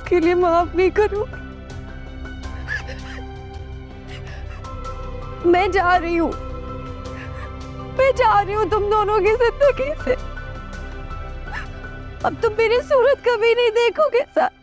کے لیے معاف نہیں کروں. میں جا رہی ہوں تم دونوں کی زندگی سے. اب تم میری صورت کبھی نہیں دیکھو گے سر.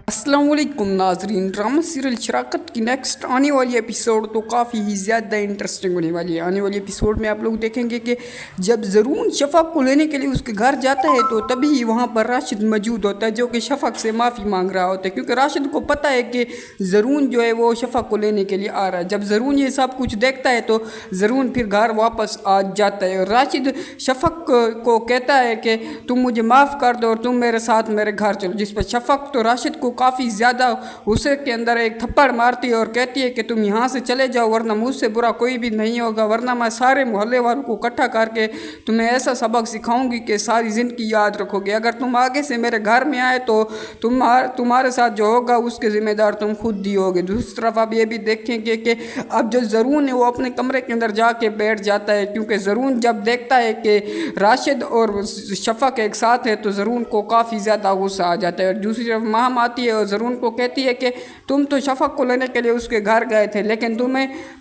السلام علیکم ناظرین. ڈرامہ سیریل شراکت کی نیکسٹ آنے والی ایپیسوڈ تو کافی ہی زیادہ انٹرسٹنگ ہونے والی ہے. آنے والی ایپیسوڈ میں آپ لوگ دیکھیں گے کہ جب زرون شفق کو لینے کے لیے اس کے گھر جاتا ہے تو تبھی وہاں پر راشد موجود ہوتا ہے جو کہ شفق سے معافی مانگ رہا ہوتا ہے کیونکہ راشد کو پتہ ہے کہ زرون جو ہے وہ شفق کو لینے کے لیے آ رہا ہے. جب زرون یہ سب کچھ دیکھتا ہے تو زرون پھر گھر واپس آ جاتا ہے اور راشد شفق کو کہتا ہے کہ تم مجھے معاف کر دو اور تم میرے ساتھ میرے گھر چلو. جس پر شفق تو راشد کو کافی زیادہ غصے کے اندر ایک تھپڑ مارتی ہے اور کہتی ہے کہ تم یہاں سے چلے جاؤ ورنہ مجھ سے برا کوئی بھی نہیں ہوگا, ورنہ میں سارے محلے والوں کو اکٹھا کر کے تمہیں ایسا سبق سکھاؤں گی کہ ساری زندگی یاد رکھو گے. اگر تم آگے سے میرے گھر میں آئے تو تمہارے ساتھ جو ہوگا اس کے ذمہ دار تم خود ہی ہوگے. دوسری طرف آپ یہ بھی دیکھیں گے کہ اب جو زرون ہے وہ اپنے کمرے کے اندر جا کے بیٹھ جاتا ہے کیونکہ زرون جب دیکھتا ہے کہ راشد اور شفق ایک ساتھ ہے تو زرون کو کافی زیادہ غصہ آ جاتا ہے. اور دوسری طرف مہم آتی ہے اور زرون کو کہتی ہے کہ تم تو شفق کو لینے کے لیے اس کے گھر گئے تھے لیکن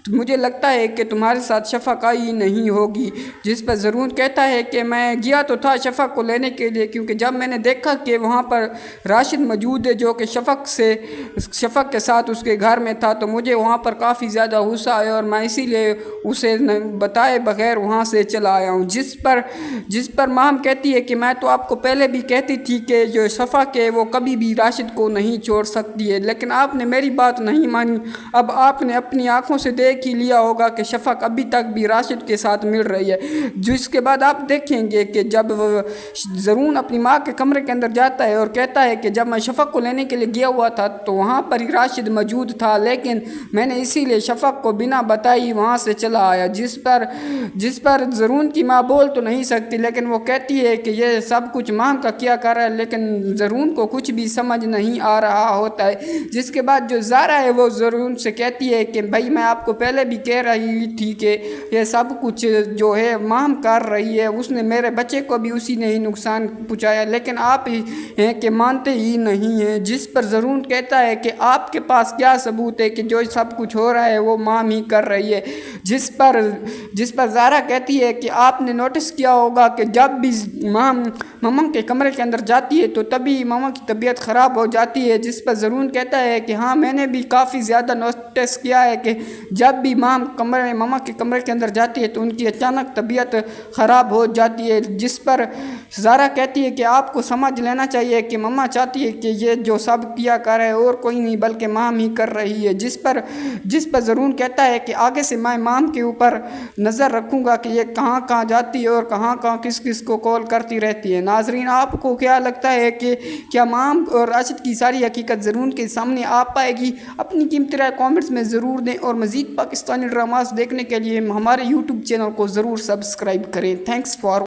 مجھے لگتا ہے کہ تمہارے ساتھ شفق آئی نہیں ہوگی. جس پر زرون کہتا ہے کہ میں گیا تو تھا شفق کو لینے کے لیے کیونکہ جب میں نے دیکھا کہ وہاں پر راشد موجود ہے جو کہ شفق کے ساتھ اس کے گھر میں تھا تو مجھے وہاں پر کافی زیادہ غصہ آیا اور میں اسی لیے اسے بتائے بغیر وہاں سے چلا آیا ہوں. جس پر مہم کہتی ہے کہ میں تو آپ کو پہلے بھی کہتی تھی کہ جو شفق ہے وہ کبھی بھی راشد کو نہیں چھوڑ سکتی ہے لیکن آپ نے میری بات نہیں مانی. اب آپ نے اپنی آنکھوں سے دیکھ ہی لیا ہوگا کہ شفق ابھی تک بھی راشد کے ساتھ مل رہی ہے. جس کے بعد آپ دیکھیں گے کہ جب زرون اپنی ماں کے کمرے کے اندر جاتا ہے اور کہتا ہے کہ جب میں شفق کو لینے کے لیے گیا ہوا تھا تو وہاں پر ہی راشد موجود تھا لیکن میں نے اسی لیے شفق کو بنا بتائی وہاں سے چلا آیا. جس پر زرون کی ماں بول تو نہیں سکتی لیکن وہ کہتی ہے کہ یہ سب کچھ ماں کا کیا کر رہا ہے لیکن زرون کو کچھ بھی سمجھ نہیں آ رہا ہوتا ہے. جس کے بعد جو زارا ہے وہ زرون سے کہتی ہے کہ بھائی میں آپ کو پہلے بھی کہہ رہی تھی کہ یہ سب کچھ جو ہے مام کر رہی ہے, اس نے میرے بچے کو بھی اسی نے ہی نقصان پہنچایا لیکن آپ ہی ہیں کہ مانتے ہی نہیں ہیں. جس پر زرون کہتا ہے کہ آپ کے پاس کیا ثبوت ہے کہ جو سب کچھ ہو رہا ہے وہ مام ہی کر رہی ہے. جس پر زارا کہتی ہے کہ آپ نے نوٹس کیا ہوگا کہ جب بھی ماما کے کمرے کے اندر جاتی ہے تو تبھی ماما کی طبیعت خراب ہو جاتی ہے. جس پر زرون کہتا ہے کہ ہاں میں نے بھی کافی زیادہ نوٹس کیا ہے کہ جب بھی ماما کے کمرے کے اندر جاتی ہے تو ان کی اچانک طبیعت خراب ہو جاتی ہے. جس پر زارا کہتی ہے کہ آپ کو سمجھ لینا چاہیے کہ ماما چاہتی ہے کہ یہ جو سب کیا کر ہے اور کوئی نہیں بلکہ مام ہی کر رہی ہے. جس پر زرون کہتا ہے کہ آگے سے میں مام کے اوپر نظر رکھوں گا کہ یہ کہاں کہاں جاتی ہے اور کہاں کہاں کس کو کال کرتی رہتی ہے. ناظرین آپ کو کیا لگتا ہے کہ کیا مام اور راشد کی ساری حقیقت زرون کے سامنے آ پائے گی؟ اپنی قیمتی رائے کامنٹس میں ضرور دیں اور مزید پاکستانی ڈراماز دیکھنے کے لیے ہمارے YouTube چینل کو ضرور سبسکرائب کریں. Thanks for